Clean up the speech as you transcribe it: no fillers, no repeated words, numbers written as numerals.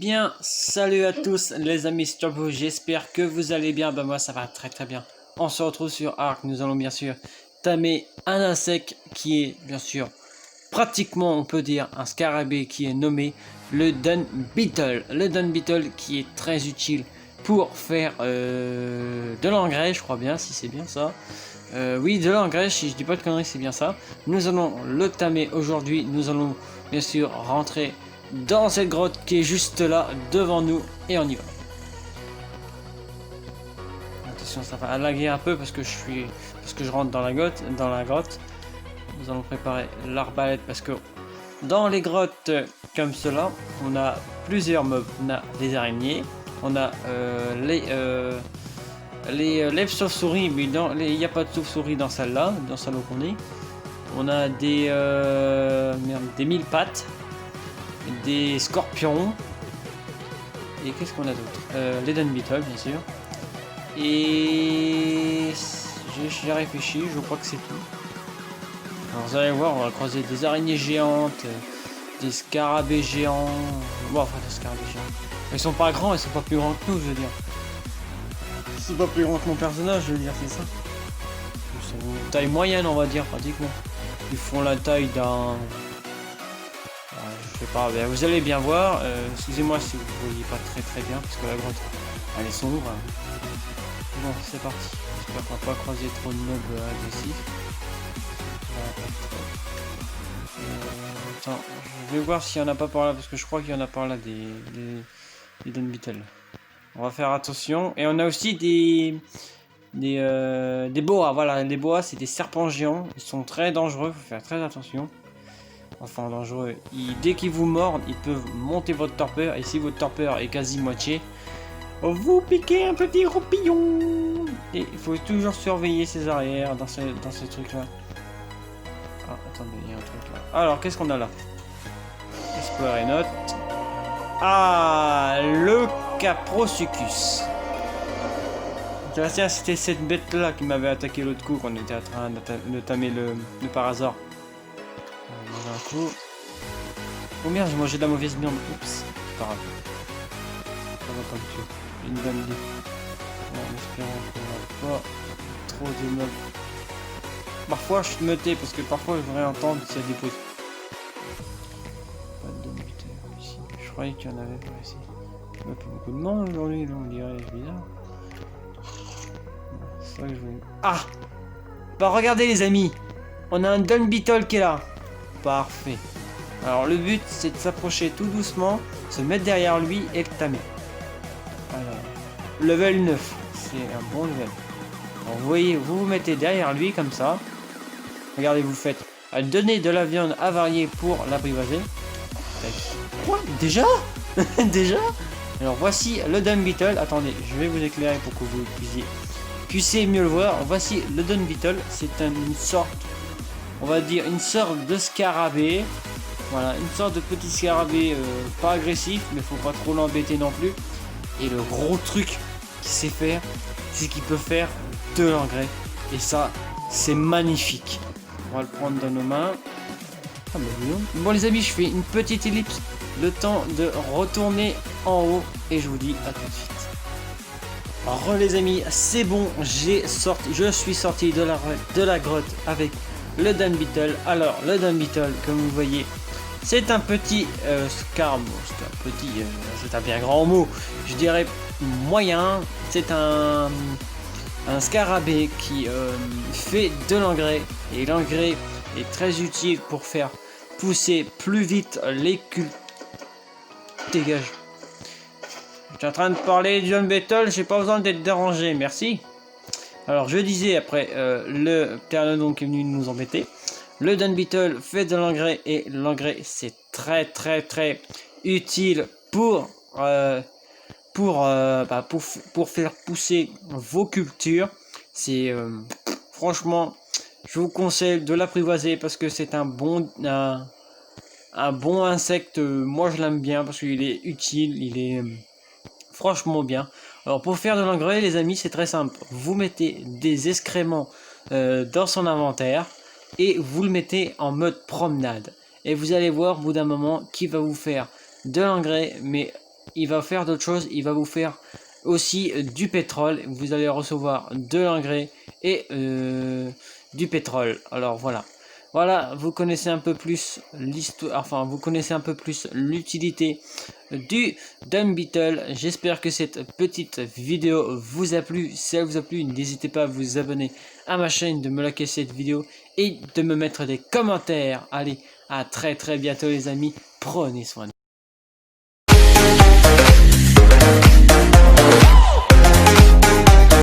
bien, salut à tous les amis Sturbo, j'espère que vous allez bien. Ben moi ça va très très bien. On se retrouve sur Ark, nous allons bien sûr tamer un insecte qui est bien sûr pratiquement on peut dire un scarabée qui est nommé le Dung Beetle. Le Dung Beetle qui est très utile pour faire de l'engrais, je crois bien, si c'est bien ça. Oui, de l'engrais, si je dis pas de conneries, c'est bien ça. Nous allons le tamer aujourd'hui, nous allons bien sûr rentrer dans cette grotte qui est juste là devant nous et on y va. Attention, ça va laguer un peu parce que je rentre dans la grotte. Nous allons préparer l'arbalète parce que dans les grottes comme cela, on a plusieurs mobs. On a des araignées, on a les chauves-souris, mais il n'y a pas de chauve-souris dans celle-là, dans celle qu'on est. On a des mille pattes, des scorpions, et qu'est-ce qu'on a d'autre, les Dung Beetle bien sûr. Et j'ai réfléchi, je crois que c'est tout. Alors vous allez voir, on va croiser des araignées géantes, des scarabées géants. Bon, enfin des scarabées géants. Ils sont pas grands, ils sont pas plus grands que nous, je veux dire. C'est pas plus grand que mon personnage, je veux dire, c'est ça. Ils sont de taille moyenne, on va dire, pratiquement. Ils font la taille d'un... je sais pas, ben, vous allez bien voir. Excusez-moi si vous voyez pas très bien, parce que la grotte, elle est sombre. Bon, c'est parti. J'espère qu'on va pas croiser trop de mobs agressifs. Attends, je vais voir s'il y en a pas par là, parce que je crois qu'il y en a par là des Dung Beetle. On va faire attention. Et on a aussi des boas. Voilà, les boas, c'est des serpents géants. Ils sont très dangereux, faut faire très attention. Enfin, dangereux. Dès qu'ils vous mordent, ils peuvent monter votre torpeur. Et si votre torpeur est quasi moitié, vous piquez un petit roupillon. Et il faut toujours surveiller ses arrières dans ce truc-là. Ah, attendez, il y a un truc là. Alors, qu'est-ce qu'on a là? Explorer note. Ah, le Caprosuchus. Tiens, c'était cette bête là qui m'avait attaqué l'autre coup quand on était en train de tamer le Parasaur. On va manger un coup. Oh merde, j'ai mangé de la mauvaise viande. Oups, pas grave. Ça va pas me tuer. J'ai une bonne idée. En espérant qu'on n'a pas trop de mobs. Parfois je me tais parce que parfois je voudrais entendre s'il y a des bruits. Pas de buteur ici. Je croyais qu'il y en avait par ici. Il n'y a pas beaucoup de monde aujourd'hui, on dirait, c'est bizarre. C'est ça que je voulais. Ah! Bah regardez les amis! On a un Dung Beetle qui est là. Parfait. Alors le but c'est de s'approcher tout doucement, se mettre derrière lui et le tamer. Alors, level 9. C'est un bon level. Alors, vous voyez, vous vous mettez derrière lui comme ça. Regardez, vous faites donner de la viande avariée pour l'apprivoiser. Quoi? Déjà? Déjà? Alors voici le Dung Beetle. Attendez, je vais vous éclairer pour que vous puissiez mieux le voir. Voici le Dung Beetle. C'est une sorte, on va dire, une sorte de scarabée. Voilà, une sorte de petit scarabée pas agressif, mais faut pas trop l'embêter non plus. Et le gros truc qu'il sait faire, c'est qu'il peut faire de l'engrais. Et ça, c'est magnifique. On va le prendre dans nos mains. Ah bah oui. Bon les amis, je fais une petite ellipse. Le temps de retourner en haut. Et je vous dis à tout de suite. Alors les amis, c'est bon. Je suis sorti de la grotte avec le Dung Beetle. Alors le Dung Beetle, comme vous voyez, c'est un petit scarabée. C'est un bien grand mot. Je dirais moyen. C'est un scarabée qui fait de l'engrais. Et l'engrais est très utile pour faire pousser plus vite les cultures. Dégage. Je suis en train de parler du Dung Beetle, j'ai pas besoin d'être dérangé, merci. Alors je disais après, le Pteranodon qui est venu nous embêter. Le Dung Beetle fait de l'engrais et l'engrais c'est très utile pour faire pousser vos cultures. C'est franchement, je vous conseille de l'apprivoiser parce que c'est un bon insecte. Moi je l'aime bien parce qu'il est utile, il est franchement bien. Alors pour faire de l'engrais les amis, c'est très simple. Vous mettez des excréments dans son inventaire et vous le mettez en mode promenade. Et vous allez voir au bout d'un moment qu'il va vous faire de l'engrais, mais il va faire d'autres choses. Il va vous faire aussi du pétrole. Vous allez recevoir de l'engrais et du pétrole. Alors voilà. Voilà, vous connaissez un peu plus l'histoire, enfin vous connaissez un peu plus l'utilité du Dung Beetle. J'espère que cette petite vidéo vous a plu. Si elle vous a plu, n'hésitez pas à vous abonner à ma chaîne, de me liker cette vidéo et de me mettre des commentaires. Allez, à très bientôt les amis. Prenez soin de vous.